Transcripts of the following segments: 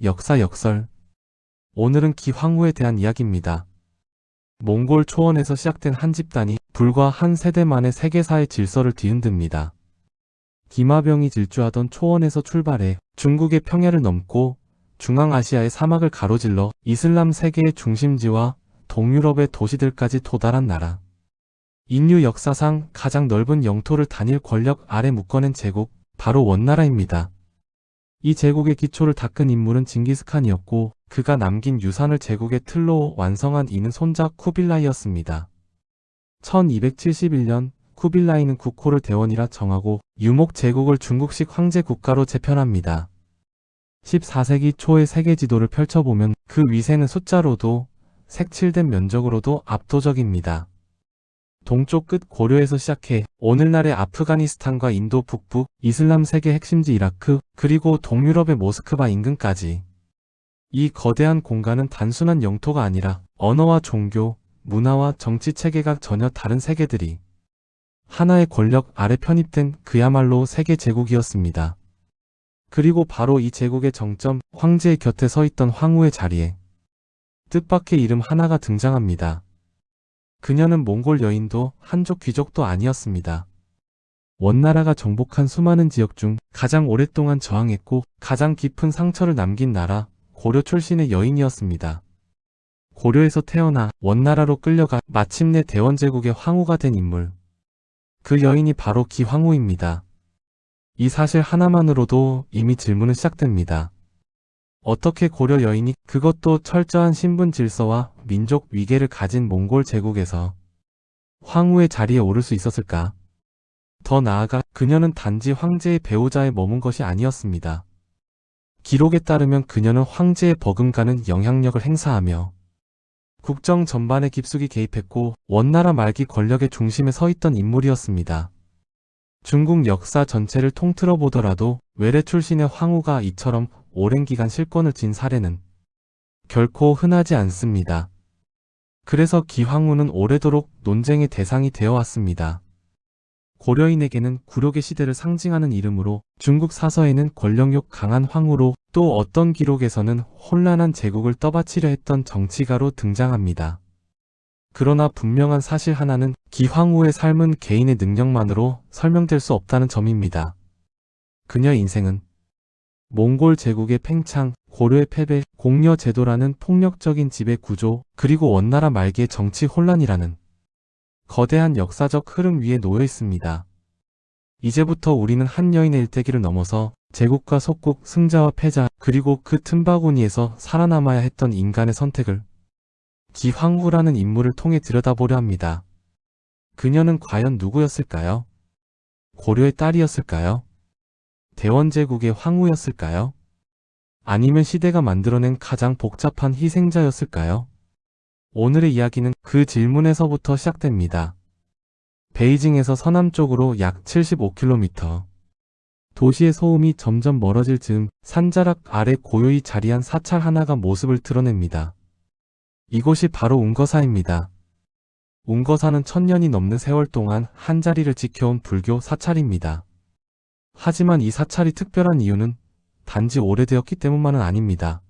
역사 역설. 오늘은 기황후에 대한 이야기입니다. 몽골 초원에서 시작된 한 집단이 불과 한 세대 만에 세계사의 질서를 뒤흔듭니다. 기마병이 질주하던 초원에서 출발해 중국의 평야를 넘고 중앙아시아의 사막을 가로질러 이슬람 세계의 중심지와 동유럽의 도시들까지 도달한 나라. 인류 역사상 가장 넓은 영토를 단일 권력 아래 묶어낸 제국, 바로 원나라입니다. 이 제국의 기초를 닦은 인물은 징기스칸이었고 그가 남긴 유산을 제국의 틀로 완성한 이는 손자 쿠빌라이였습니다. 1271년 쿠빌라이는 국호를 대원이라 정하고 유목 제국을 중국식 황제 국가로 재편합니다. 14세기 초의 세계 지도를 펼쳐보면 그 위세는 숫자로도 색칠된 면적으로도 압도적입니다. 동쪽 끝 고려에서 시작해 오늘날의 아프가니스탄과 인도 북부, 이슬람 세계 핵심지 이라크, 그리고 동유럽의 모스크바 인근까지. 이 거대한 공간은 단순한 영토가 아니라 언어와 종교, 문화와 정치 체계가 전혀 다른 세계들이 하나의 권력 아래 편입된 그야말로 세계 제국이었습니다. 그리고 바로 이 제국의 정점, 황제의 곁에 서 있던 황후의 자리에 뜻밖의 이름 하나가 등장합니다. 그녀는 몽골 여인도 한족 귀족도 아니었습니다. 원나라가 정복한 수많은 지역 중 가장 오랫동안 저항했고 가장 깊은 상처를 남긴 나라, 고려 출신의 여인이었습니다. 고려에서 태어나 원나라로 끌려가 마침내 대원제국의 황후가 된 인물. 그 여인이 바로 기황후입니다. 이 사실 하나만으로도 이미 질문은 시작됩니다. 어떻게 고려 여인이, 그것도 철저한 신분 질서와 민족 위계를 가진 몽골 제국에서 황후의 자리에 오를 수 있었을까? 더 나아가 그녀는 단지 황제의 배우자에 머문 것이 아니었습니다. 기록에 따르면 그녀는 황제에 버금가는 영향력을 행사하며 국정 전반에 깊숙이 개입했고 원나라 말기 권력의 중심에 서 있던 인물이었습니다. 중국 역사 전체를 통틀어 보더라도 외래 출신의 황후가 이처럼 오랜 기간 실권을 쥔 사례는 결코 흔하지 않습니다. 그래서 기황후는 오래도록 논쟁의 대상이 되어 왔습니다. 고려인에게는 굴욕의 시대를 상징하는 이름으로, 중국 사서에는 권력욕 강한 황후로, 또 어떤 기록에서는 혼란한 제국을 떠받치려 했던 정치가로 등장합니다. 그러나 분명한 사실 하나는 기황후의 삶은 개인의 능력만으로 설명될 수 없다는 점입니다. 그녀의 인생은 몽골 제국의 팽창, 고려의 패배, 공려 제도라는 폭력적인 지배 구조, 그리고 원나라 말기의 정치 혼란이라는 거대한 역사적 흐름 위에 놓여 있습니다. 이제부터 우리는 한 여인의 일대기를 넘어서 제국과 속국, 승자와 패자, 그리고 그 틈바구니에서 살아남아야 했던 인간의 선택을 기황후라는 인물을 통해 들여다보려 합니다. 그녀는 과연 누구였을까요? 고려의 딸이었을까요? 대원제국의 황후였을까요? 아니면 시대가 만들어낸 가장 복잡한 희생자였을까요? 오늘의 이야기는 그 질문에서부터 시작됩니다. 베이징에서 서남쪽으로 약 75km. 도시의 소음이 점점 멀어질 즈음 산자락 아래 고요히 자리한 사찰 하나가 모습을 드러냅니다. 이곳이 바로 운거사입니다. 운거사는 1000년이 넘는 세월 동안 한자리를 지켜온 불교 사찰입니다. 하지만 이 사찰이 특별한 이유는 단지 오래되었기 때문만은 아닙니다.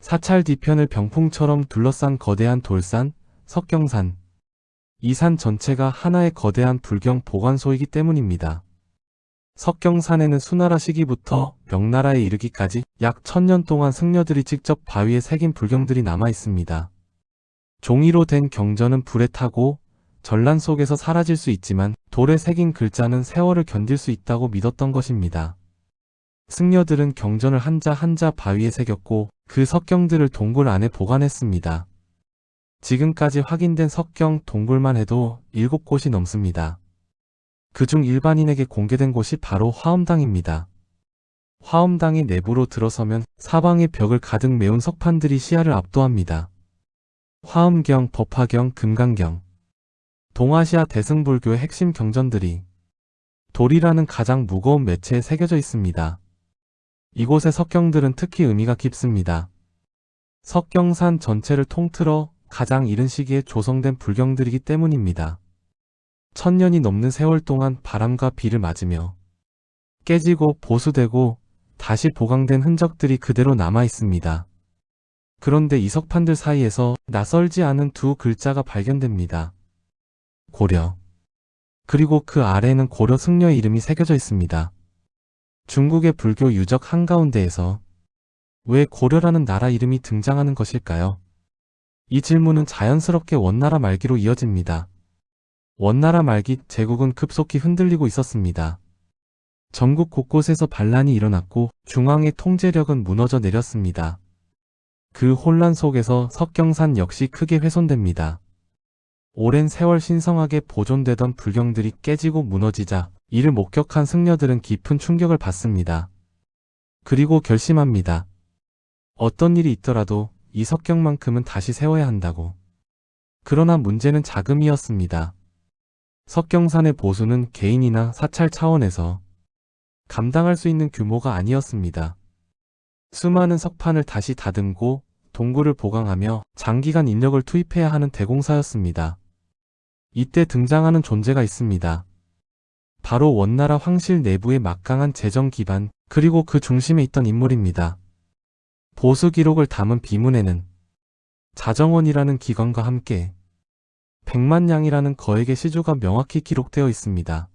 사찰 뒤편을 병풍처럼 둘러싼 거대한 돌산, 석경산. 이 산 전체가 하나의 거대한 불경 보관소이기 때문입니다. 석경산에는 수나라 시기부터 명나라에 이르기까지 약 1000년 동안 승려들이 직접 바위에 새긴 불경들이 남아 있습니다. 종이로 된 경전은 불에 타고 전란 속에서 사라질 수 있지만 돌에 새긴 글자는 세월을 견딜 수 있다고 믿었던 것입니다. 승려들은 경전을 한자 한자 바위에 새겼고 그 석경들을 동굴 안에 보관했습니다. 지금까지 확인된 석경 동굴만 해도 7곳이 넘습니다. 그중 일반인에게 공개된 곳이 바로 화엄당입니다. 화엄당의 내부로 들어서면 사방의 벽을 가득 메운 석판들이 시야를 압도합니다. 화엄경, 법화경, 금강경. 동아시아 대승불교의 핵심 경전들이 돌이라는 가장 무거운 매체에 새겨져 있습니다. 이곳의 석경들은 특히 의미가 깊습니다. 석경산 전체를 통틀어 가장 이른 시기에 조성된 불경들이기 때문입니다. 1000년이 넘는 세월 동안 바람과 비를 맞으며 깨지고 보수되고 다시 보강된 흔적들이 그대로 남아 있습니다. 그런데 이 석판들 사이에서 낯설지 않은 두 글자가 발견됩니다. 고려. 그리고 그 아래에는 고려 승려의 이름이 새겨져 있습니다. 중국의 불교 유적 한가운데에서 왜 고려라는 나라 이름이 등장하는 것일까요? 이 질문은 자연스럽게 원나라 말기로 이어집니다. 원나라 말기 제국은 급속히 흔들리고 있었습니다. 전국 곳곳에서 반란이 일어났고 중앙의 통제력은 무너져 내렸습니다. 그 혼란 속에서 석경산 역시 크게 훼손됩니다. 오랜 세월 신성하게 보존되던 불경들이 깨지고 무너지자 이를 목격한 승려들은 깊은 충격을 받습니다. 그리고 결심합니다. 어떤 일이 있더라도 이 석경만큼은 다시 세워야 한다고. 그러나 문제는 자금이었습니다. 석경산의 보수는 개인이나 사찰 차원에서 감당할 수 있는 규모가 아니었습니다. 수많은 석판을 다시 다듬고 동굴을 보강하며 장기간 인력을 투입해야 하는 대공사였습니다. 이때 등장하는 존재가 있습니다. 바로 원나라 황실 내부의 막강한 재정 기반, 그리고 그 중심에 있던 인물입니다. 보수 기록을 담은 비문에는 자정원이라는 기관과 함께 백만량이라는 거액의 시주가 명확히 기록되어 있습니다.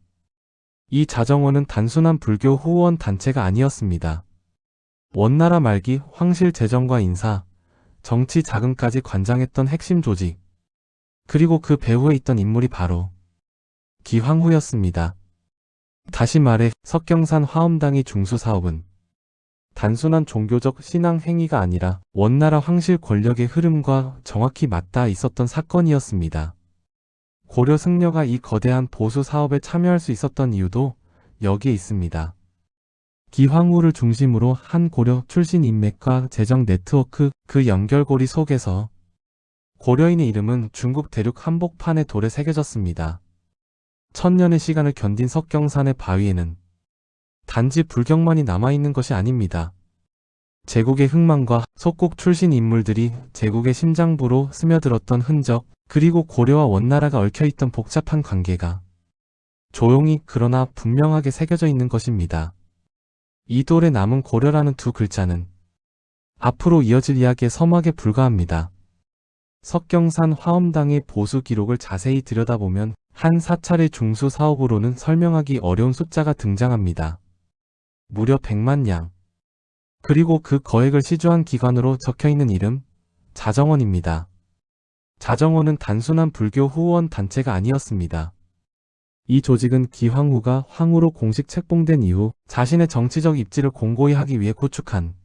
이 자정원은 단순한 불교 후원 단체가 아니었습니다. 원나라 말기 황실 재정과 인사, 정치 자금까지 관장했던 핵심 조직, 그리고 그 배후에 있던 인물이 바로 기황후였습니다. 다시 말해 석경산 화엄당의 중수사업은 단순한 종교적 신앙 행위가 아니라 원나라 황실 권력의 흐름과 정확히 맞닿아 있었던 사건이었습니다. 고려 승려가 이 거대한 보수 사업에 참여할 수 있었던 이유도 여기에 있습니다. 기황후를 중심으로 한 고려 출신 인맥과 재정 네트워크, 그 연결고리 속에서 고려인의 이름은 중국 대륙 한복판의 돌에 새겨졌습니다. 천년의 시간을 견딘 석경산의 바위에는 단지 불경만이 남아있는 것이 아닙니다. 제국의 흥망과 속국 출신 인물들이 제국의 심장부로 스며들었던 흔적, 그리고 고려와 원나라가 얽혀있던 복잡한 관계가 조용히 그러나 분명하게 새겨져 있는 것입니다. 이 돌에 남은 고려라는 두 글자는 앞으로 이어질 이야기의 서막에 불과합니다. 석경산 화엄당의 보수 기록을 자세히 들여다보면 한 사찰의 중수 사업으로는 설명하기 어려운 숫자가 등장합니다. 무려 100만량. 그리고 그 거액을 시주한 기관으로 적혀있는 이름, 자정원입니다. 자정원은 단순한 불교 후원 단체가 아니었습니다. 이 조직은 기황후가 황후로 공식 책봉된 이후 자신의 정치적 입지를 공고히 하기 위해 구축한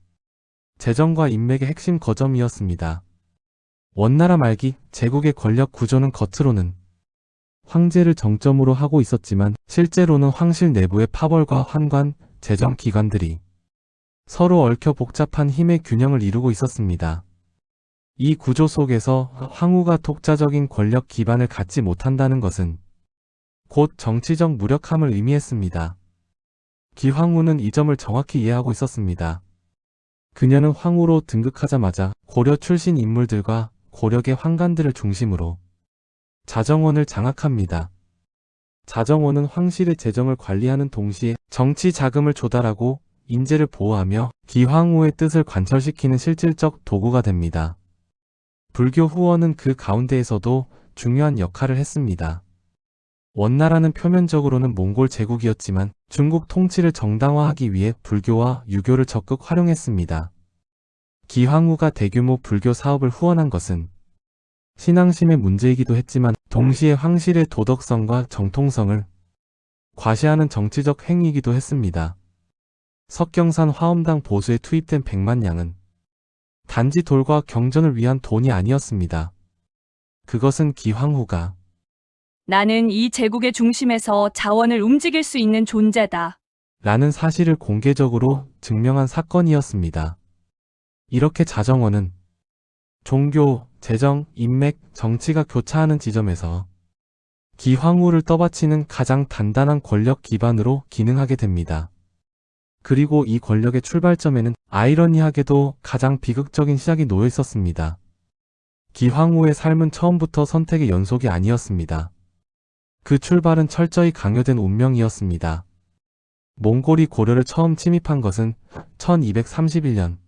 재정과 인맥의 핵심 거점이었습니다. 원나라 말기 제국의 권력 구조는 겉으로는 황제를 정점으로 하고 있었지만 실제로는 황실 내부의 파벌과 환관, 재정기관들이 서로 얽혀 복잡한 힘의 균형을 이루고 있었습니다. 이 구조 속에서 황후가 독자적인 권력 기반을 갖지 못한다는 것은 곧 정치적 무력함을 의미했습니다. 기황후는 이 점을 정확히 이해하고 있었습니다. 그녀는 황후로 등극하자마자 고려 출신 인물들과 고려계 환관들을 중심으로 자정원을 장악합니다. 자정원은 황실의 재정을 관리하는 동시에 정치 자금을 조달하고 인재를 보호하며 기황후의 뜻을 관철시키는 실질적 도구가 됩니다. 불교 후원은 그 가운데에서도 중요한 역할을 했습니다. 원나라는 표면적으로는 몽골 제국이었지만 중국 통치를 정당화하기 위해 불교와 유교를 적극 활용했습니다. 기황후가 대규모 불교 사업을 후원한 것은 신앙심의 문제이기도 했지만 동시에 황실의 도덕성과 정통성을 과시하는 정치적 행위이기도 했습니다. 석경산 화엄당 보수에 투입된 100만량은 단지 돌과 경전을 위한 돈이 아니었습니다. 그것은 기황후가 나는 이 제국의 중심에서 자원을 움직일 수 있는 존재다. 라는 사실을 공개적으로 증명한 사건이었습니다. 이렇게 자정원은 종교, 재정, 인맥, 정치가 교차하는 지점에서 기황후를 떠받치는 가장 단단한 권력 기반으로 기능하게 됩니다. 그리고 이 권력의 출발점에는 아이러니하게도 가장 비극적인 시작이 놓여 있었습니다. 기황후의 삶은 처음부터 선택의 연속이 아니었습니다. 그 출발은 철저히 강요된 운명이었습니다. 몽골이 고려를 처음 침입한 것은 1231년.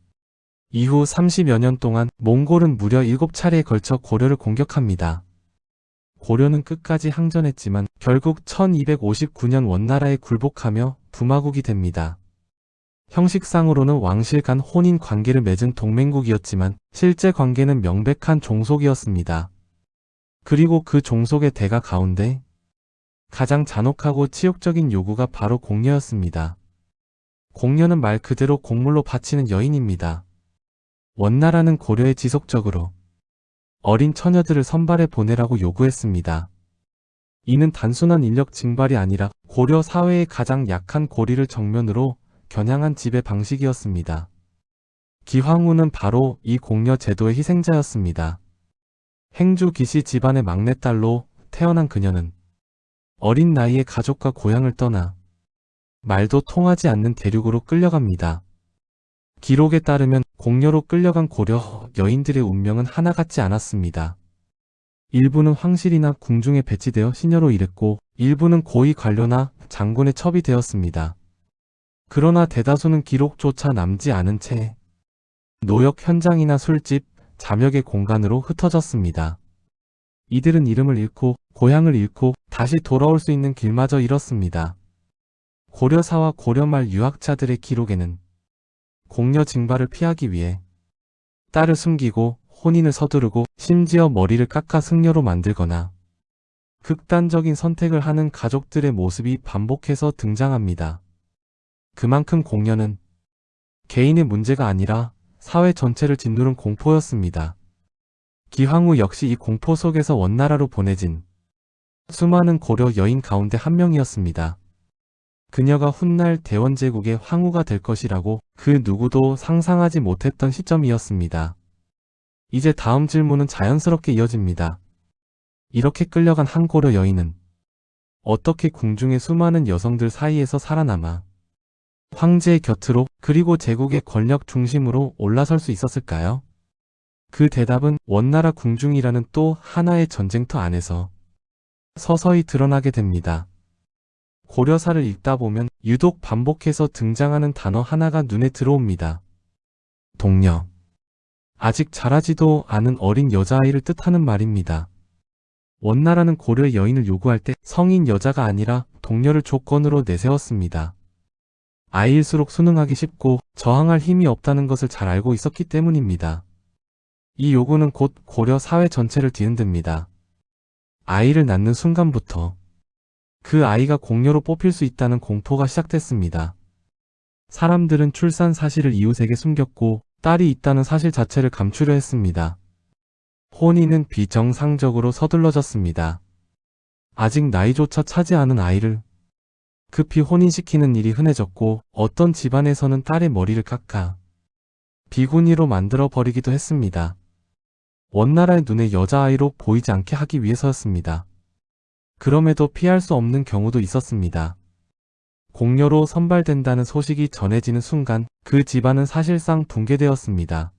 이후 30여 년 동안 몽골은 무려 7차례에 걸쳐 고려를 공격합니다. 고려는 끝까지 항전했지만 결국 1259년 원나라에 굴복하며 부마국이 됩니다. 형식상으로는 왕실 간 혼인 관계를 맺은 동맹국이었지만 실제 관계는 명백한 종속이었습니다. 그리고 그 종속의 대가 가운데 가장 잔혹하고 치욕적인 요구가 바로 공녀였습니다. 공녀는 말 그대로 곡물로 바치는 여인입니다. 원나라는 고려에 지속적으로 어린 처녀들을 선발해 보내라고 요구했습니다. 이는 단순한 인력 징발이 아니라 고려 사회의 가장 약한 고리를 정면으로 겨냥한 지배 방식이었습니다. 기황후는 바로 이 공녀 제도의 희생자였습니다. 행주 기씨 집안의 막내딸로 태어난 그녀는 어린 나이에 가족과 고향을 떠나 말도 통하지 않는 대륙으로 끌려갑니다. 기록에 따르면 공녀로 끌려간 고려 여인들의 운명은 하나같지 않았습니다. 일부는 황실이나 궁중에 배치되어 시녀로 일했고 일부는 고위 관료나 장군의 첩이 되었습니다. 그러나 대다수는 기록조차 남지 않은 채 노역 현장이나 술집, 잠역의 공간으로 흩어졌습니다. 이들은 이름을 잃고 고향을 잃고 다시 돌아올 수 있는 길마저 잃었습니다. 고려사와 고려말 유학자들의 기록에는 공녀 징발을 피하기 위해 딸을 숨기고 혼인을 서두르고 심지어 머리를 깎아 승려로 만들거나 극단적인 선택을 하는 가족들의 모습이 반복해서 등장합니다. 그만큼 공녀는 개인의 문제가 아니라 사회 전체를 짓누른 공포였습니다. 기황후 역시 이 공포 속에서 원나라로 보내진 수많은 고려 여인 가운데 한 명이었습니다. 그녀가 훗날 대원제국의 황후가 될 것이라고 그 누구도 상상하지 못했던 시점이었습니다. 이제 다음 질문은 자연스럽게 이어집니다. 이렇게 끌려간 한 고려 여인은 어떻게 궁중의 수많은 여성들 사이에서 살아남아 황제의 곁으로 그리고 제국의 권력 중심으로 올라설 수 있었을까요? 그 대답은 원나라 궁중이라는 또 하나의 전쟁터 안에서 서서히 드러나게 됩니다. 고려사를 읽다 보면 유독 반복해서 등장하는 단어 하나가 눈에 들어옵니다. 동녀. 아직 자라지도 않은 어린 여자아이를 뜻하는 말입니다. 원나라는 고려의 여인을 요구할 때 성인 여자가 아니라 동녀를 조건으로 내세웠습니다. 아이일수록 순응하기 쉽고 저항할 힘이 없다는 것을 잘 알고 있었기 때문입니다. 이 요구는 곧 고려 사회 전체를 뒤흔듭니다. 아이를 낳는 순간부터 그 아이가 공녀로 뽑힐 수 있다는 공포가 시작됐습니다. 사람들은 출산 사실을 이웃에게 숨겼고 딸이 있다는 사실 자체를 감추려 했습니다. 혼인은 비정상적으로 서둘러졌습니다. 아직 나이조차 차지 않은 아이를 급히 혼인시키는 일이 흔해졌고 어떤 집안에서는 딸의 머리를 깎아 비구니로 만들어 버리기도 했습니다. 원나라의 눈에 여자아이로 보이지 않게 하기 위해서였습니다. 그럼에도 피할 수 없는 경우도 있었습니다. 공녀로 선발된다는 소식이 전해지는 순간 그 집안은 사실상 붕괴되었습니다.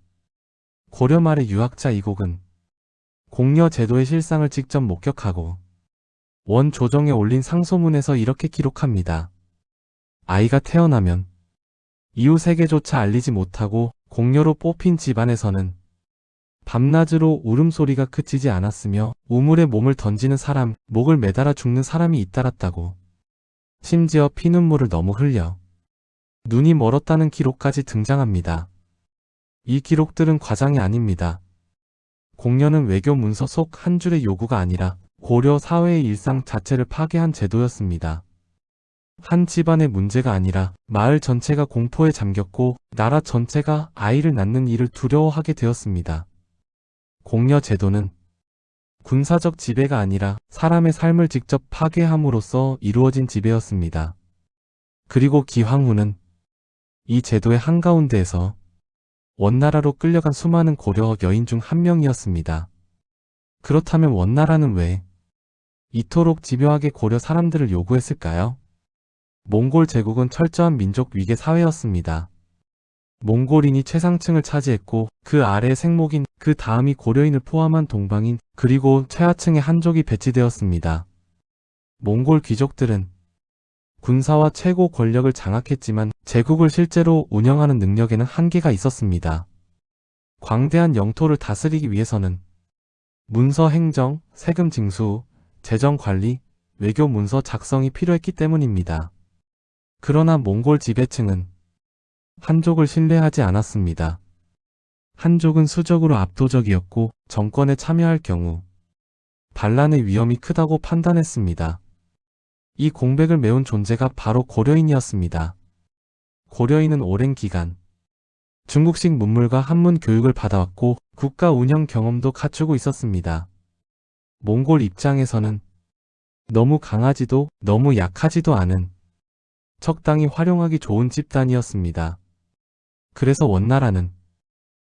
고려 말의 유학자 이곡은 공녀 제도의 실상을 직접 목격하고 원 조정에 올린 상소문에서 이렇게 기록합니다. 아이가 태어나면 이웃에게조차 알리지 못하고 공녀로 뽑힌 집안에서는 밤낮으로 울음소리가 그치지 않았으며 우물에 몸을 던지는 사람, 목을 매달아 죽는 사람이 잇따랐다고. 심지어 피눈물을 너무 흘려 눈이 멀었다는 기록까지 등장합니다. 이 기록들은 과장이 아닙니다. 공녀는 외교 문서 속 한 줄의 요구가 아니라 고려 사회의 일상 자체를 파괴한 제도였습니다. 한 집안의 문제가 아니라 마을 전체가 공포에 잠겼고 나라 전체가 아이를 낳는 일을 두려워하게 되었습니다. 공녀 제도는 군사적 지배가 아니라 사람의 삶을 직접 파괴함으로써 이루어진 지배였습니다. 그리고 기황후는 이 제도의 한가운데에서 원나라로 끌려간 수많은 고려 여인 중 한 명이었습니다. 그렇다면 원나라는 왜 이토록 집요하게 고려 사람들을 요구했을까요? 몽골 제국은 철저한 민족 위계 사회였습니다. 몽골인이 최상층을 차지했고 그 아래 생목인, 그 다음이 고려인을 포함한 동방인, 그리고 최하층의 한족이 배치되었습니다. 몽골 귀족들은 군사와 최고 권력을 장악했지만 제국을 실제로 운영하는 능력에는 한계가 있었습니다. 광대한 영토를 다스리기 위해서는 문서 행정, 세금 징수, 재정 관리, 외교 문서 작성이 필요했기 때문입니다. 그러나 몽골 지배층은 한족을 신뢰하지 않았습니다. 한족은 수적으로 압도적이었고 정권에 참여할 경우 반란의 위험이 크다고 판단했습니다. 이 공백을 메운 존재가 바로 고려인이었습니다. 고려인은 오랜 기간 중국식 문물과 한문 교육을 받아왔고 국가 운영 경험도 갖추고 있었습니다. 몽골 입장에서는 너무 강하지도 너무 약하지도 않은 적당히 활용하기 좋은 집단이었습니다. 그래서 원나라는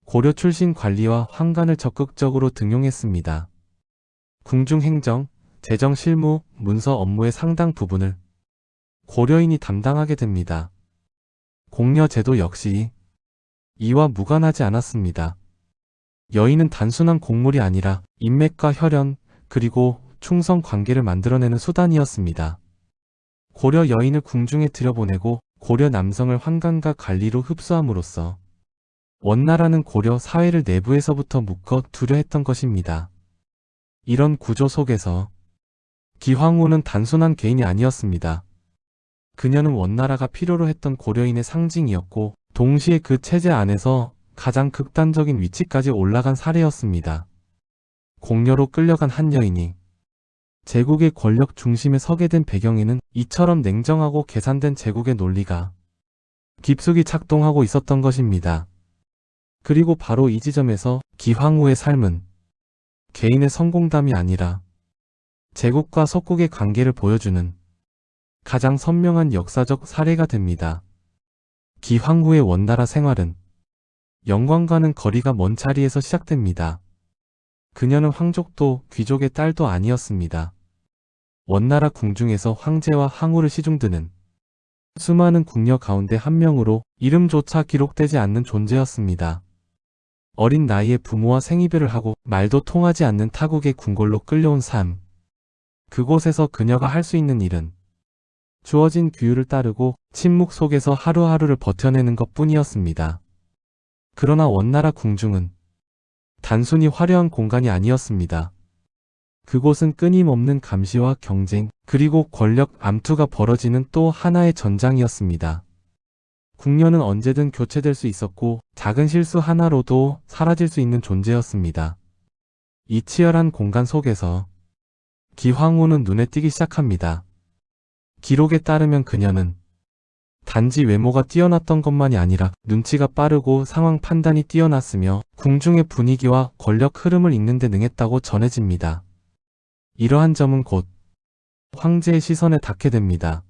고려 출신 관리와 환관을 적극적으로 등용했습니다. 궁중 행정, 재정 실무, 문서 업무의 상당 부분을 고려인이 담당하게 됩니다. 공려 제도 역시 이와 무관하지 않았습니다. 여인은 단순한 곡물이 아니라 인맥과 혈연, 그리고 충성 관계를 만들어내는 수단이었습니다. 고려 여인을 궁중에 들여보내고 고려 남성을 환관과 관리로 흡수함으로써 원나라는 고려 사회를 내부에서부터 묶어 두려 했던 것입니다. 이런 구조 속에서 기황후는 단순한 개인이 아니었습니다. 그녀는 원나라가 필요로 했던 고려인의 상징이었고 동시에 그 체제 안에서 가장 극단적인 위치까지 올라간 사례였습니다. 공려로 끌려간 한 여인이 제국의 권력 중심에 서게 된 배경에는 이처럼 냉정하고 계산된 제국의 논리가 깊숙이 작동하고 있었던 것입니다. 그리고 바로 이 지점에서 기황후의 삶은 개인의 성공담이 아니라 제국과 속국의 관계를 보여주는 가장 선명한 역사적 사례가 됩니다. 기황후의 원나라 생활은 영광과는 거리가 먼 자리에서 시작됩니다. 그녀는 황족도 귀족의 딸도 아니었습니다. 원나라 궁중에서 황제와 황후를 시중드는 수많은 궁녀 가운데 한 명으로 이름조차 기록되지 않는 존재였습니다. 어린 나이에 부모와 생이별을 하고 말도 통하지 않는 타국의 궁궐로 끌려온 삶. 그곳에서 그녀가 할 수 있는 일은 주어진 규율을 따르고 침묵 속에서 하루하루를 버텨내는 것뿐이었습니다. 그러나 원나라 궁중은 단순히 화려한 공간이 아니었습니다. 그곳은 끊임없는 감시와 경쟁, 그리고 권력 암투가 벌어지는 또 하나의 전장이었습니다. 궁녀는 언제든 교체될 수 있었고 작은 실수 하나로도 사라질 수 있는 존재였습니다. 이 치열한 공간 속에서 기황후는 눈에 띄기 시작합니다. 기록에 따르면 그녀는 단지 외모가 뛰어났던 것만이 아니라 눈치가 빠르고 상황 판단이 뛰어났으며 궁중의 분위기와 권력 흐름을 읽는 데 능했다고 전해집니다. 이러한 점은 곧 황제의 시선에 닿게 됩니다.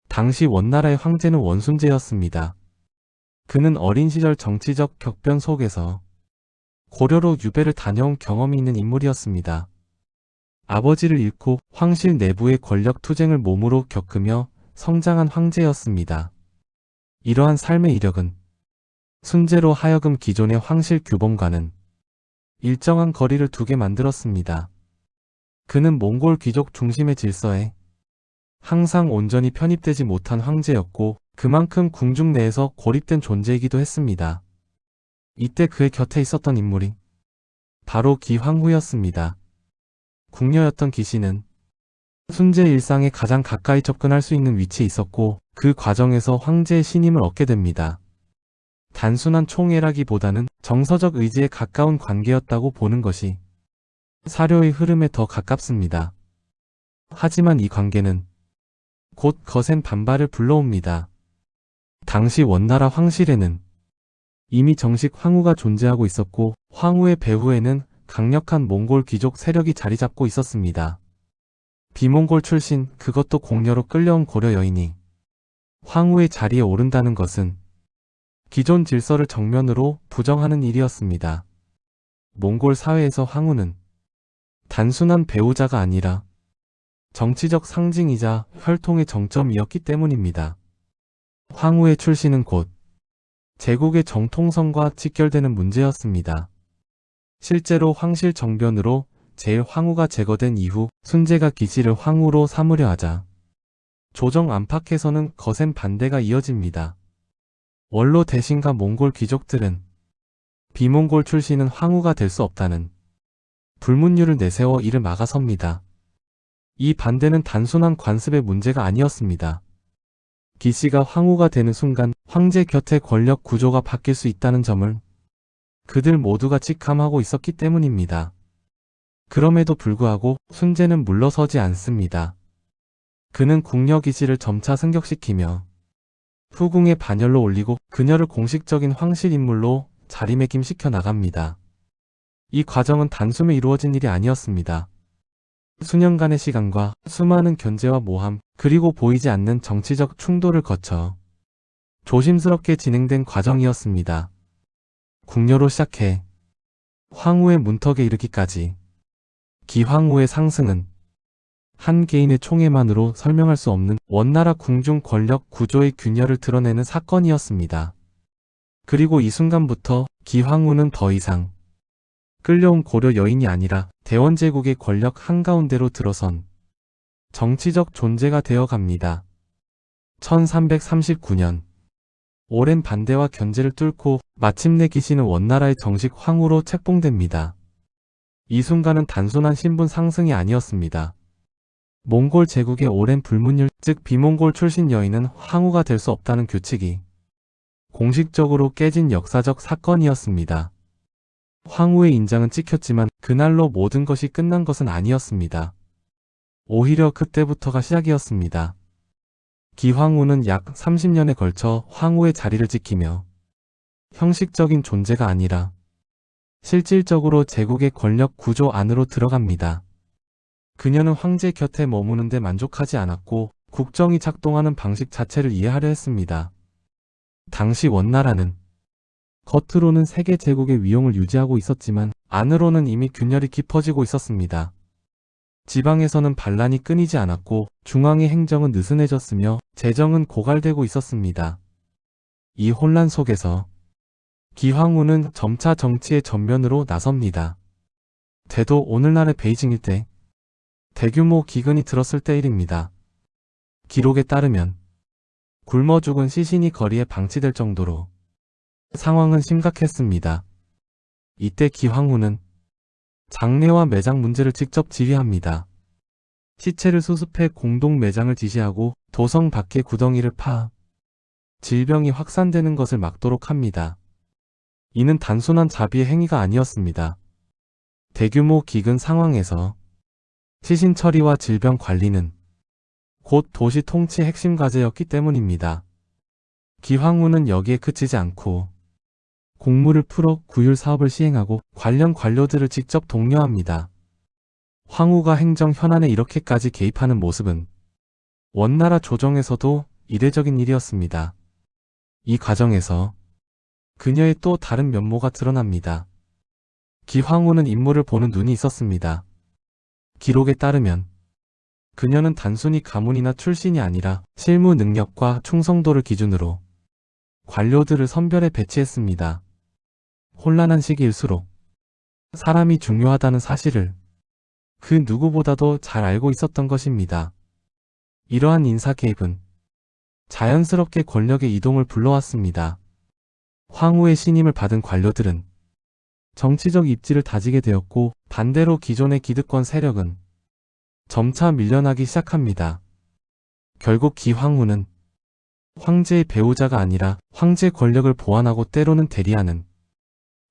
당시 원나라의 황제는 원순제였습니다. 그는 어린 시절 정치적 격변 속에서 고려로 유배를 다녀온 경험이 있는 인물이었습니다. 아버지를 잃고 황실 내부의 권력 투쟁을 몸으로 겪으며 성장한 황제였습니다. 이러한 삶의 이력은 순제로 하여금 기존의 황실 규범과는 일정한 거리를 두게 만들었습니다. 그는 몽골 귀족 중심의 질서에 항상 온전히 편입되지 못한 황제였고 그만큼 궁중 내에서 고립된 존재이기도 했습니다. 이때 그의 곁에 있었던 인물이 바로 기황후였습니다. 궁녀였던 기씨는 순제의 일상에 가장 가까이 접근할 수 있는 위치에 있었고 그 과정에서 황제의 신임을 얻게 됩니다. 단순한 총애라기보다는 정서적 의지에 가까운 관계였다고 보는 것이 사료의 흐름에 더 가깝습니다. 하지만 이 관계는 곧 거센 반발을 불러옵니다. 당시 원나라 황실에는 이미 정식 황후가 존재하고 있었고 황후의 배후에는 강력한 몽골 귀족 세력이 자리 잡고 있었습니다. 비몽골 출신, 그것도 공려로 끌려온 고려 여인이 황후의 자리에 오른다는 것은 기존 질서를 정면으로 부정하는 일이었습니다. 몽골 사회에서 황후는 단순한 배우자가 아니라 정치적 상징이자 혈통의 정점이었기 때문입니다. 황후의 출신은 곧 제국의 정통성과 직결되는 문제였습니다. 실제로 황실 정변으로 제1황후가 제거된 이후 순제가 기씨를 황후로 삼으려 하자 조정 안팎에서는 거센 반대가 이어집니다. 원로 대신과 몽골 귀족들은 비몽골 출신은 황후가 될 수 없다는 불문율을 내세워 이를 막아섭니다. 이 반대는 단순한 관습의 문제가 아니었습니다. 기씨가 황후가 되는 순간 황제 곁의 권력 구조가 바뀔 수 있다는 점을 그들 모두가 직감하고 있었기 때문입니다. 그럼에도 불구하고 순제는 물러서지 않습니다. 그는 궁녀 기씨를 점차 승격시키며 후궁의 반열로 올리고 그녀를 공식적인 황실 인물로 자리매김시켜 나갑니다. 이 과정은 단숨에 이루어진 일이 아니었습니다. 수년간의 시간과 수많은 견제와 모함, 그리고 보이지 않는 정치적 충돌을 거쳐 조심스럽게 진행된 과정이었습니다. 궁녀로 시작해 황후의 문턱에 이르기까지 기황후의 상승은 한 개인의 총애만으로 설명할 수 없는 원나라 궁중 권력 구조의 균열을 드러내는 사건이었습니다. 그리고 이 순간부터 기황후는 더 이상 끌려온 고려 여인이 아니라 대원제국의 권력 한가운데로 들어선 정치적 존재가 되어 갑니다. 1339년 오랜 반대와 견제를 뚫고 마침내 기씨는 원나라의 정식 황후로 책봉됩니다. 이 순간은 단순한 신분 상승이 아니었습니다. 몽골 제국의 오랜 불문율, 즉 비몽골 출신 여인은 황후가 될 수 없다는 규칙이 공식적으로 깨진 역사적 사건이었습니다. 황후의 인장은 찍혔지만 그날로 모든 것이 끝난 것은 아니었습니다. 오히려 그때부터가 시작이었습니다. 기황후는 약 30년에 걸쳐 황후의 자리를 지키며 형식적인 존재가 아니라 실질적으로 제국의 권력 구조 안으로 들어갑니다. 그녀는 황제 곁에 머무는 데 만족하지 않았고 국정이 작동하는 방식 자체를 이해하려 했습니다. 당시 원나라는 겉으로는 세계 제국의 위용을 유지하고 있었지만 안으로는 이미 균열이 깊어지고 있었습니다. 지방에서는 반란이 끊이지 않았고 중앙의 행정은 느슨해졌으며 재정은 고갈되고 있었습니다. 이 혼란 속에서 기황후는 점차 정치의 전면으로 나섭니다. 대도 오늘날의 베이징 일대 대규모 기근이 들었을 때 일입니다. 기록에 따르면 굶어 죽은 시신이 거리에 방치될 정도로 상황은 심각했습니다. 이때 기황후는 장례와 매장 문제를 직접 지휘합니다. 시체를 수습해 공동 매장을 지시하고 도성 밖에 구덩이를 파 질병이 확산되는 것을 막도록 합니다. 이는 단순한 자비의 행위가 아니었습니다. 대규모 기근 상황에서 시신 처리와 질병 관리는 곧 도시 통치의 핵심 과제였기 때문입니다. 기황후는 여기에 그치지 않고 공무를 풀어 구휼 사업을 시행하고 관련 관료들을 직접 독려합니다. 황후가 행정 현안에 이렇게까지 개입하는 모습은 원나라 조정에서도 이례적인 일이었습니다. 이 과정에서 그녀의 또 다른 면모가 드러납니다. 기황후는 인물을 보는 눈이 있었습니다. 기록에 따르면 그녀는 단순히 가문이나 출신이 아니라 실무 능력과 충성도를 기준으로 관료들을 선별해 배치했습니다. 혼란한 시기일수록 사람이 중요하다는 사실을 그 누구보다도 잘 알고 있었던 것입니다. 이러한 인사 개입은 자연스럽게 권력의 이동을 불러왔습니다. 황후의 신임을 받은 관료들은 정치적 입지를 다지게 되었고 반대로 기존의 기득권 세력은 점차 밀려나기 시작합니다. 결국 기황후는 황제의 배우자가 아니라 황제 권력을 보완하고 때로는 대리하는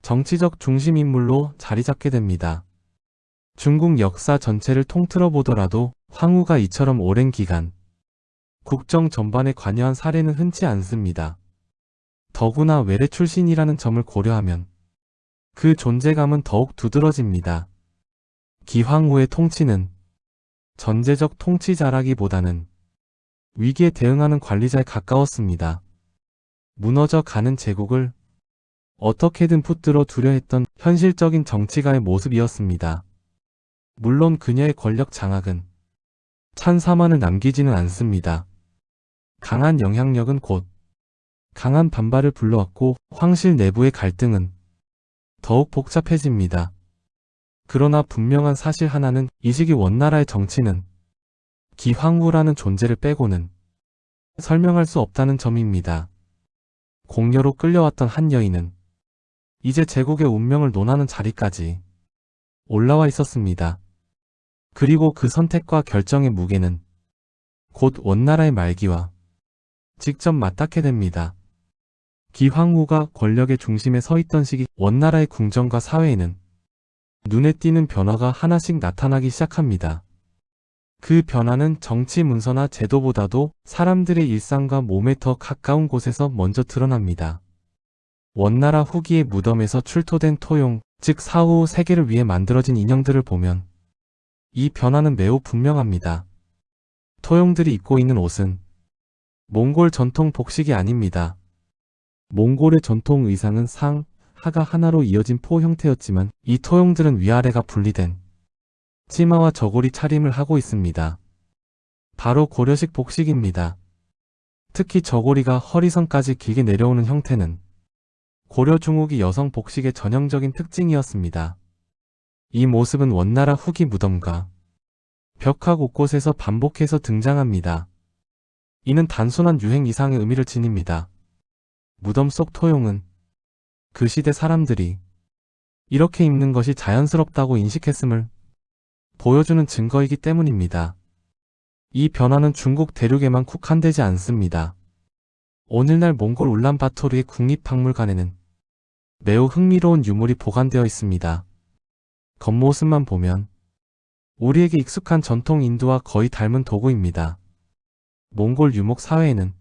정치적 중심인물로 자리 잡게 됩니다. 중국 역사 전체를 통틀어 보더라도 황후가 이처럼 오랜 기간 국정 전반에 관여한 사례는 흔치 않습니다. 더구나 외래 출신이라는 점을 고려하면 그 존재감은 더욱 두드러집니다. 기황후의 통치는 전제적 통치자라기보다는 위기에 대응하는 관리자에 가까웠습니다. 무너져 가는 제국을 어떻게든 붙들어 두려 했던 현실적인 정치가의 모습이었습니다. 물론 그녀의 권력 장악은 찬사만을 남기지는 않습니다. 강한 영향력은 곧 강한 반발을 불러왔고 황실 내부의 갈등은 더욱 복잡해집니다. 그러나 분명한 사실 하나는 이 시기 원나라의 정치는 기황후라는 존재를 빼고는 설명할 수 없다는 점입니다. 공녀로 끌려왔던 한 여인은 이제 제국의 운명을 논하는 자리까지 올라와 있었습니다. 그리고 그 선택과 결정의 무게는 곧 원나라의 말기와 직접 맞닿게 됩니다. 기황후가 권력의 중심에 서 있던 시기 원나라의 궁정과 사회에는 눈에 띄는 변화가 하나씩 나타나기 시작합니다. 그 변화는 정치 문서나 제도보다도 사람들의 일상과 몸에 더 가까운 곳에서 먼저 드러납니다. 원나라 후기의 무덤에서 출토된 토용, 즉 사후 세계를 위해 만들어진 인형들을 보면 이 변화는 매우 분명합니다. 토용들이 입고 있는 옷은 몽골 전통 복식이 아닙니다. 몽골의 전통 의상은 상, 하가 하나로 이어진 포 형태였지만 이 토용들은 위아래가 분리된 치마와 저고리 차림을 하고 있습니다. 바로 고려식 복식입니다. 특히 저고리가 허리선까지 길게 내려오는 형태는 고려 중후기 여성 복식의 전형적인 특징이었습니다. 이 모습은 원나라 후기 무덤과 벽화 곳곳에서 반복해서 등장합니다. 이는 단순한 유행 이상의 의미를 지닙니다. 무덤 속 토용은 그 시대 사람들이 이렇게 입는 것이 자연스럽다고 인식했음을 보여주는 증거이기 때문입니다. 이 변화는 중국 대륙에만 국한되지 않습니다. 오늘날 몽골 울란바토르의 국립박물관에는 매우 흥미로운 유물이 보관되어 있습니다. 겉모습만 보면 우리에게 익숙한 전통 인두와 거의 닮은 도구입니다. 몽골 유목 사회에는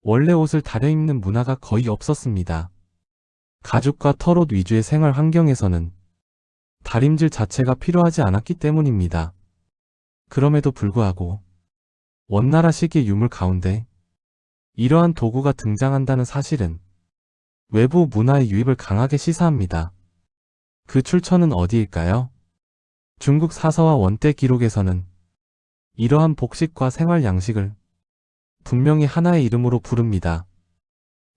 원래 옷을 다려입는 문화가 거의 없었습니다. 가죽과 털옷 위주의 생활 환경에서는 다림질 자체가 필요하지 않았기 때문입니다. 그럼에도 불구하고 원나라 시기의 유물 가운데 이러한 도구가 등장한다는 사실은 외부 문화의 유입을 강하게 시사합니다. 그 출처는 어디일까요? 중국 사서와 원대 기록에서는 이러한 복식과 생활 양식을 분명히 하나의 이름으로 부릅니다.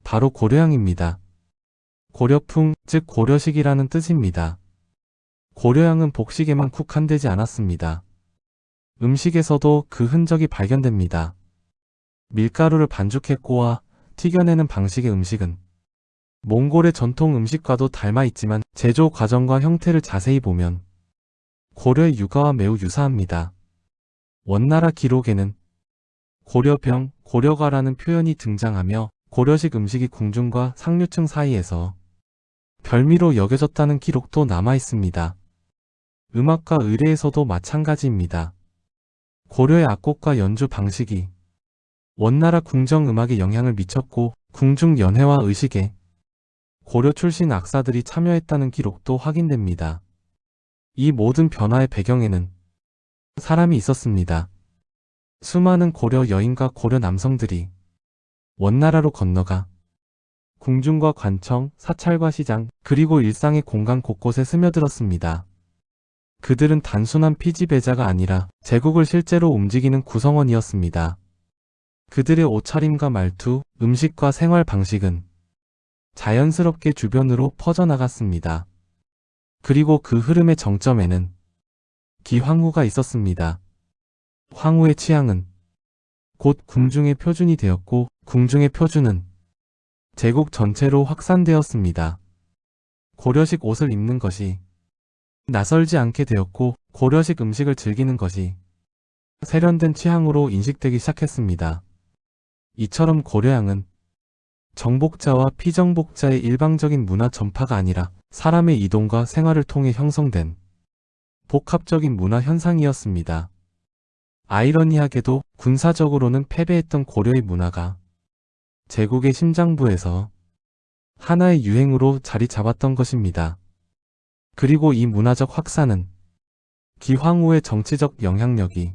바로 고려양입니다. 고려풍, 즉 고려식이라는 뜻입니다. 고려양은 복식에만 국한되지 않았습니다. 음식에서도 그 흔적이 발견됩니다. 밀가루를 반죽해 꼬아 튀겨내는 방식의 음식은 몽골의 전통 음식과도 닮아 있지만 제조 과정과 형태를 자세히 보면 고려의 육아와 매우 유사합니다. 원나라 기록에는 고려병, 고려가라는 표현이 등장하며 고려식 음식이 궁중과 상류층 사이에서 별미로 여겨졌다는 기록도 남아 있습니다. 음악과 의례에서도 마찬가지입니다. 고려의 악곡과 연주 방식이 원나라 궁정 음악에 영향을 미쳤고 궁중 연회와 의식에 고려 출신 악사들이 참여했다는 기록도 확인됩니다. 이 모든 변화의 배경에는 사람이 있었습니다. 수많은 고려 여인과 고려 남성들이 원나라로 건너가 궁중과 관청, 사찰과 시장, 그리고 일상의 공간 곳곳에 스며들었습니다. 그들은 단순한 피지배자가 아니라 제국을 실제로 움직이는 구성원이었습니다. 그들의 옷차림과 말투, 음식과 생활 방식은 자연스럽게 주변으로 퍼져나갔습니다. 그리고 그 흐름의 정점에는 기황후가 있었습니다. 황후의 취향은 곧 궁중의 표준이 되었고 궁중의 표준은 제국 전체로 확산되었습니다. 고려식 옷을 입는 것이 낯설지 않게 되었고 고려식 음식을 즐기는 것이 세련된 취향으로 인식되기 시작했습니다. 이처럼 고려양은 정복자와 피정복자의 일방적인 문화 전파가 아니라 사람의 이동과 생활을 통해 형성된 복합적인 문화 현상이었습니다. 아이러니하게도 군사적으로는 패배했던 고려의 문화가 제국의 심장부에서 하나의 유행으로 자리 잡았던 것입니다. 그리고 이 문화적 확산은 기황후의 정치적 영향력이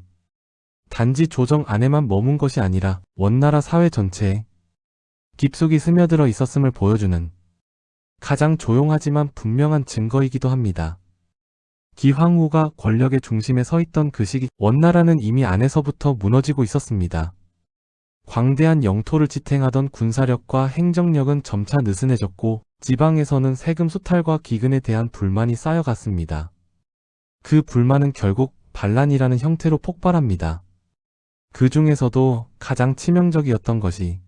단지 조정 안에만 머문 것이 아니라 원나라 사회 전체에 깊숙이 스며들어 있었음을 보여주는 가장 조용하지만 분명한 증거이기도 합니다. 기황후가 권력의 중심에 서 있던 그 시기 원나라는 이미 안에서부터 무너지고 있었습니다. 광대한 영토를 지탱하던 군사력과 행정력은 점차 느슨해졌고 지방에서는 세금 수탈과 기근에 대한 불만이 쌓여갔습니다. 그 불만은 결국 반란이라는 형태로 폭발합니다. 그 중에서도 가장 치명적이었던 것이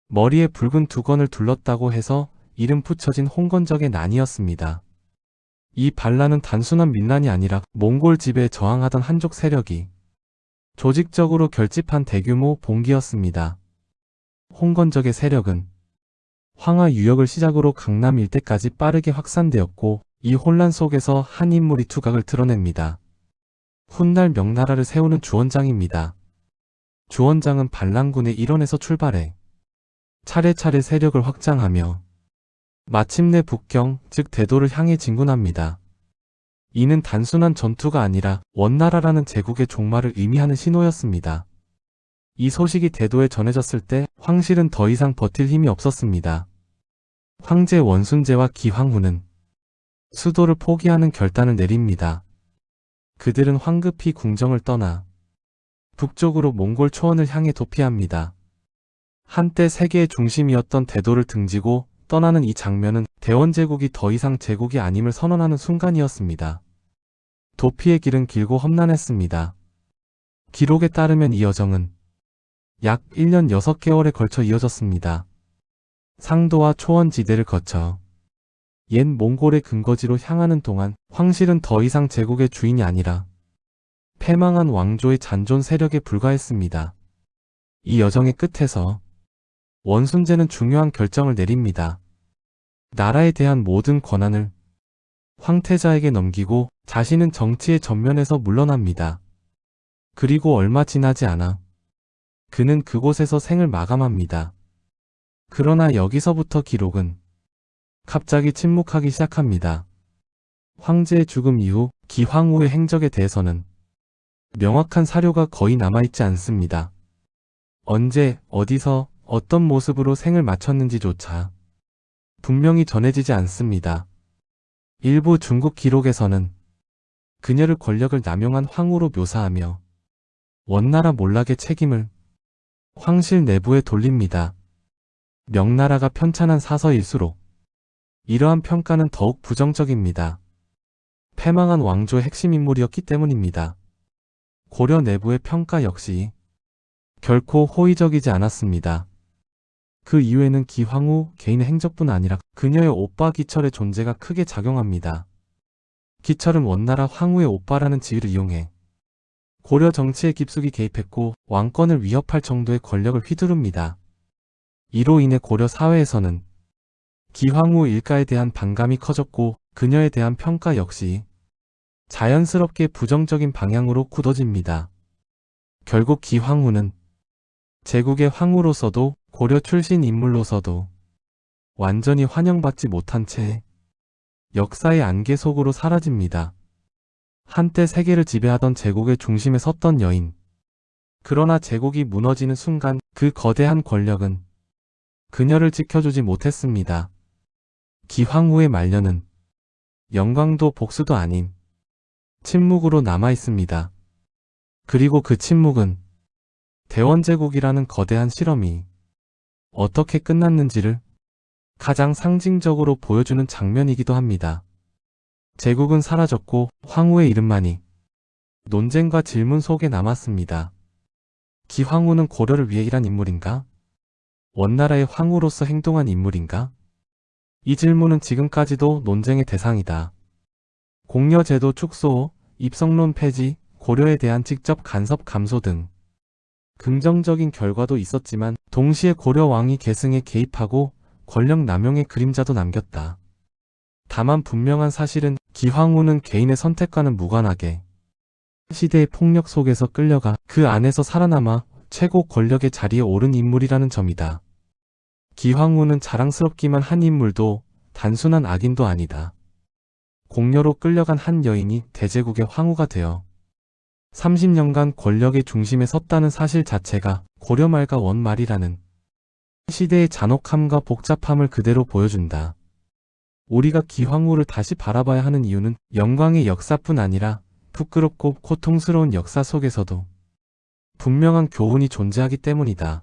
머리에 붉은 두건을 둘렀다고 해서 이름 붙여진 홍건적의 난이었습니다. 이 반란은 단순한 민란이 아니라 몽골 지배에 저항하던 한족 세력이 조직적으로 결집한 대규모 봉기였습니다. 홍건적의 세력은 황하 유역을 시작으로 강남 일대까지 빠르게 확산되었고 이 혼란 속에서 한 인물이 두각을 드러냅니다. 훗날 명나라를 세우는 주원장입니다. 주원장은 반란군의 일원에서 출발해 차례차례 세력을 확장하며 마침내 북경, 즉 대도를 향해 진군합니다. 이는 단순한 전투가 아니라 원나라라는 제국의 종말을 의미하는 신호였습니다. 이 소식이 대도에 전해졌을 때 황실은 더 이상 버틸 힘이 없었습니다. 황제 원순제와 기황후는 수도를 포기하는 결단을 내립니다. 그들은 황급히 궁정을 떠나 북쪽으로 몽골 초원을 향해 도피합니다. 한때 세계의 중심이었던 대도를 등지고 떠나는 이 장면은 대원제국이 더 이상 제국이 아님을 선언하는 순간이었습니다. 도피의 길은 길고 험난했습니다. 기록에 따르면 이 여정은 약 1년 6개월에 걸쳐 이어졌습니다. 상도와 초원지대를 거쳐 옛 몽골의 근거지로 향하는 동안 황실은 더 이상 제국의 주인이 아니라 패망한 왕조의 잔존 세력에 불과했습니다. 이 여정의 끝에서 원순제는 중요한 결정을 내립니다. 나라에 대한 모든 권한을 황태자에게 넘기고 자신은 정치의 전면에서 물러납니다. 그리고 얼마 지나지 않아 그는 그곳에서 생을 마감합니다. 그러나 여기서부터 기록은 갑자기 침묵하기 시작합니다. 황제의 죽음 이후 기황후의 행적에 대해서는 명확한 사료가 거의 남아있지 않습니다. 언제, 어디서, 어떤 모습으로 생을 마쳤는지조차 분명히 전해지지 않습니다. 일부 중국 기록에서는 그녀를 권력을 남용한 황후로 묘사하며 원나라 몰락의 책임을 황실 내부에 돌립니다. 명나라가 편찬한 사서일수록 이러한 평가는 더욱 부정적입니다. 패망한 왕조의 핵심 인물이었기 때문입니다. 고려 내부의 평가 역시 결코 호의적이지 않았습니다. 그 이후에는 기황후 개인의 행적뿐 아니라 그녀의 오빠 기철의 존재가 크게 작용합니다. 기철은 원나라 황후의 오빠라는 지위를 이용해 고려 정치에 깊숙이 개입했고 왕권을 위협할 정도의 권력을 휘두릅니다. 이로 인해 고려 사회에서는 기황후 일가에 대한 반감이 커졌고 그녀에 대한 평가 역시 자연스럽게 부정적인 방향으로 굳어집니다. 결국 기황후는 제국의 황후로서도 고려 출신 인물로서도 완전히 환영받지 못한 채 역사의 안개 속으로 사라집니다. 한때 세계를 지배하던 제국의 중심에 섰던 여인. 그러나 제국이 무너지는 순간 그 거대한 권력은 그녀를 지켜주지 못했습니다. 기황후의 말년은 영광도 복수도 아닌 침묵으로 남아있습니다. 그리고 그 침묵은 대원제국이라는 거대한 실험이 어떻게 끝났는지를 가장 상징적으로 보여주는 장면이기도 합니다. 제국은 사라졌고 황후의 이름만이 논쟁과 질문 속에 남았습니다. 기황후는 고려를 위해 일한 인물인가? 원나라의 황후로서 행동한 인물인가? 이 질문은 지금까지도 논쟁의 대상이다. 공여제도 축소, 입성론 폐지, 고려에 대한 직접 간섭 감소 등 긍정적인 결과도 있었지만 동시에 고려 왕이 계승에 개입하고 권력 남용의 그림자도 남겼다. 다만 분명한 사실은 기황후는 개인의 선택과는 무관하게 시대의 폭력 속에서 끌려가 그 안에서 살아남아 최고 권력의 자리에 오른 인물이라는 점이다. 기황후는 자랑스럽기만 한 인물도 단순한 악인도 아니다. 공녀로 끌려간 한 여인이 대제국의 황후가 되어 30년간 권력의 중심에 섰다는 사실 자체가 고려 말과 원 말이라는 시대의 잔혹함과 복잡함을 그대로 보여준다. 우리가 기황후를 다시 바라봐야 하는 이유는 영광의 역사뿐 아니라 부끄럽고 고통스러운 역사 속에서도 분명한 교훈이 존재하기 때문이다.